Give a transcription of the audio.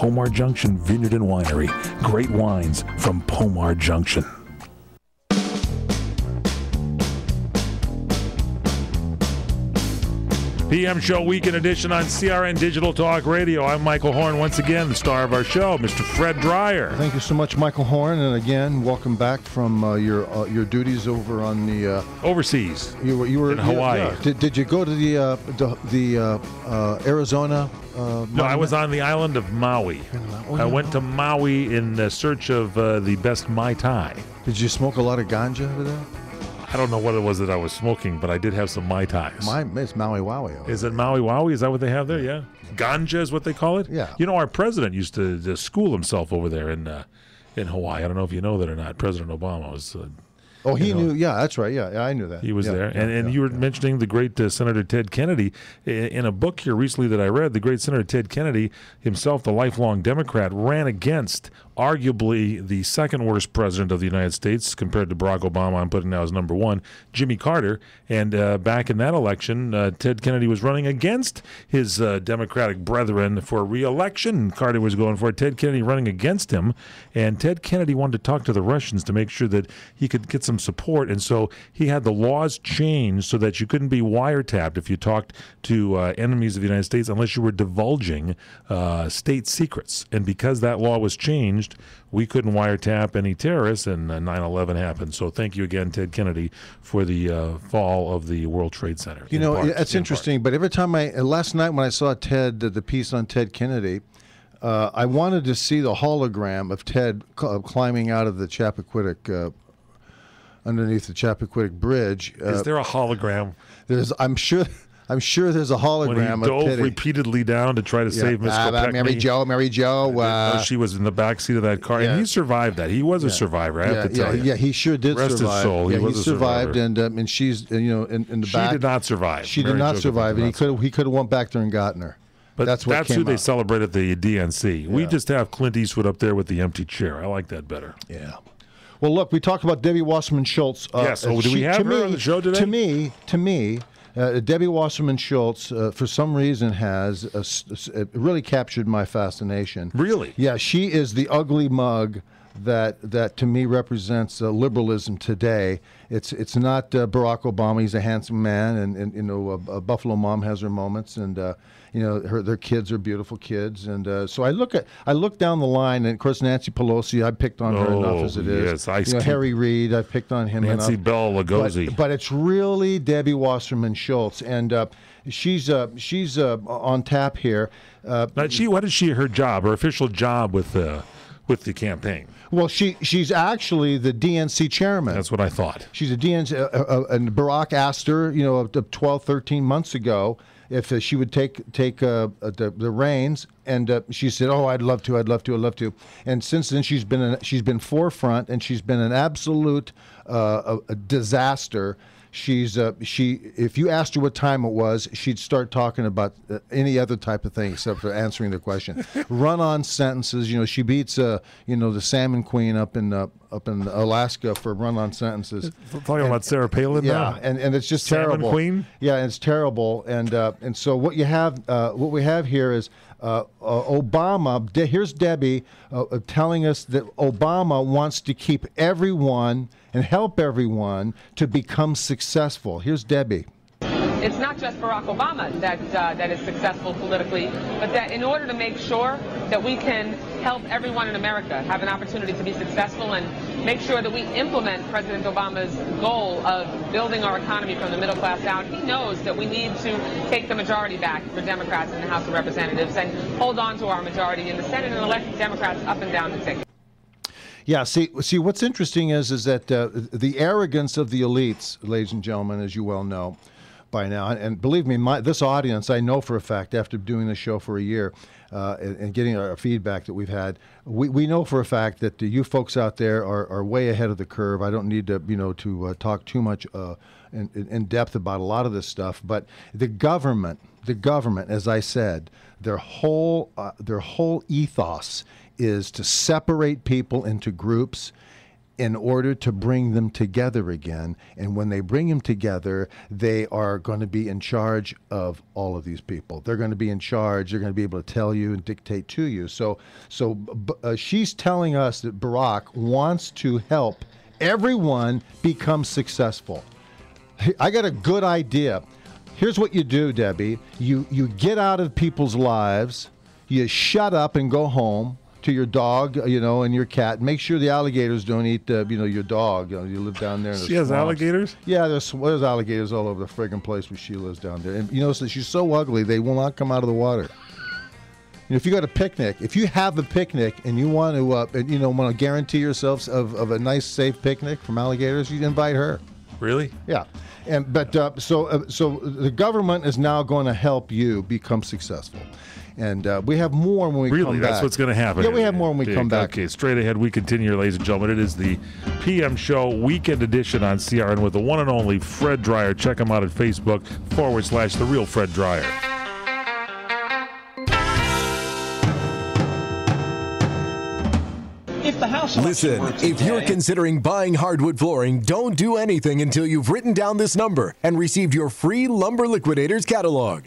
Pomar Junction Vineyard and Winery. Great wines from Pomar Junction. PM Show Weekend Edition on CRN Digital Talk Radio. I'm Michael Horn, once again, the star of our show, Mr. Fred Dreyer. Thank you so much, Michael Horn, and again, welcome back from your duties over on the overseas. You were in Hawaii. Yeah. Did you go to the Arizona? No, I was on the island of Maui. I went to Maui in search of the best Mai Tai. Did you smoke a lot of ganja over there? I don't know what it was that I was smoking, but I did have some Mai Tais. It's Maui Wowie. Is it Maui Wowie? Is that what they have there? Yeah. Ganja is what they call it? Yeah. You know, our president used to school himself over there in Hawaii. I don't know if you know that or not. President Obama was... he knew. Yeah, that's right. Yeah, I knew that. He was there. And you were mentioning the great Senator Ted Kennedy. In a book here recently that I read, the great Senator Ted Kennedy, himself the lifelong Democrat, ran against arguably the second worst president of the United States compared to Barack Obama. I'm putting now as number one, Jimmy Carter. And back in that election, Ted Kennedy was running against his Democratic brethren for re-election. Carter was going for it. Ted Kennedy running against him. And Ted Kennedy wanted to talk to the Russians to make sure that he could get some support. And so he had the laws changed so that you couldn't be wiretapped if you talked to enemies of the United States unless you were divulging state secrets. And because that law was changed, we couldn't wiretap any terrorists, and 9/11 happened. So thank you again, Ted Kennedy, for the fall of the World Trade Center. You know, it's interesting, but every time last night when I saw the piece on Ted Kennedy, I wanted to see the hologram of Ted climbing out of the Chappaquiddick, underneath the Chappaquiddick Bridge. Is there a hologram? I'm sure there's a hologram when he dove repeatedly down to try to save Miss Kopechne. Mary Jo. She was in the back seat of that car, and he survived that. He was a survivor, I have to tell you. Yeah, he sure did survive. Rest his soul. He survived, and she's in the back. She did not survive. She did not survive, and he could have went back there and gotten her. But that's who they celebrate at the DNC. Yeah. We just have Clint Eastwood up there with the empty chair. I like that better. Yeah. Well, look, we talked about Debbie Wasserman Schultz. Yes. Do we have her on the show today? To me, Debbie Wasserman Schultz, for some reason, has really captured my fascination. Really? Yeah, she is the ugly mug that to me represents liberalism today. It's not Barack Obama. He's a handsome man, and you know, Buffalo Mom has her moments, and you know, their kids are beautiful kids, and so I look down the line, and of course Nancy Pelosi, I picked on her enough as it is. Yes, Harry Reid, I picked on him Nancy enough. Bell Lugosi. But it's really Debbie Wasserman Schultz, and she's on tap here. What is her official job with the campaign? Well, she's actually the DNC chairman. That's what I thought. She's a DNC, and Barack asked her, 12, 13 months ago, if she would take the reins, and she said, "Oh, I'd love to." And since then, she's been forefront, and she's been an absolute a disaster. If you asked her what time it was, she'd start talking about any other type of thing except for answering the question. Run-on sentences. She beats the Salmon Queen up in Alaska for run-on sentences. Talking about Sarah Palin now? Yeah, and it's just Salmon terrible. Queen? Yeah, it's terrible. And so what we have here is Obama. Here's Debbie telling us that Obama wants to keep everyone and help everyone to become successful. Here's Debbie. It's not just Barack Obama that is successful politically, but that in order to make sure that we can help everyone in America have an opportunity to be successful and make sure that we implement President Obama's goal of building our economy from the middle class down, he knows that we need to take the majority back for Democrats in the House of Representatives and hold on to our majority in the Senate and elect Democrats up and down the ticket. Yeah, see, what's interesting is that the arrogance of the elites, ladies and gentlemen, as you well know by now, and believe me, this audience, I know for a fact, after doing the show for a year and getting our feedback that we've had, we know for a fact that you folks out there are way ahead of the curve. I don't need to talk too much in depth about a lot of this stuff, but the government, as I said, their whole ethos is to separate people into groups in order to bring them together again. And when they bring them together, they are going to be in charge of all of these people. They're going to be in charge. They're going to be able to tell you and dictate to you. So she's telling us that Barack wants to help everyone become successful. I got a good idea. Here's what you do, Debbie. You get out of people's lives. You shut up and go home to your dog, and your cat. Make sure the alligators don't eat, your dog. You live down there in the She has swamps. alligators? Yeah, there's alligators all over the friggin' place where she lives down there. And, so she's so ugly, they will not come out of the water. If you got a picnic, if you have a picnic and you want to, want to guarantee yourselves of a nice, safe picnic from alligators, you invite her. Really? Yeah. So the government is now going to help you become successful. And we have more when we come back. Really? That's what's going to happen? Yeah, we have more when we come back. Okay, straight ahead, we continue, ladies and gentlemen. It is the PM Show Weekend Edition on CRN with the one and only Fred Dreyer. Check him out at Facebook /The Real Fred Dreyer. Listen, if you're considering buying hardwood flooring, don't do anything until you've written down this number and received your free Lumber Liquidators catalog.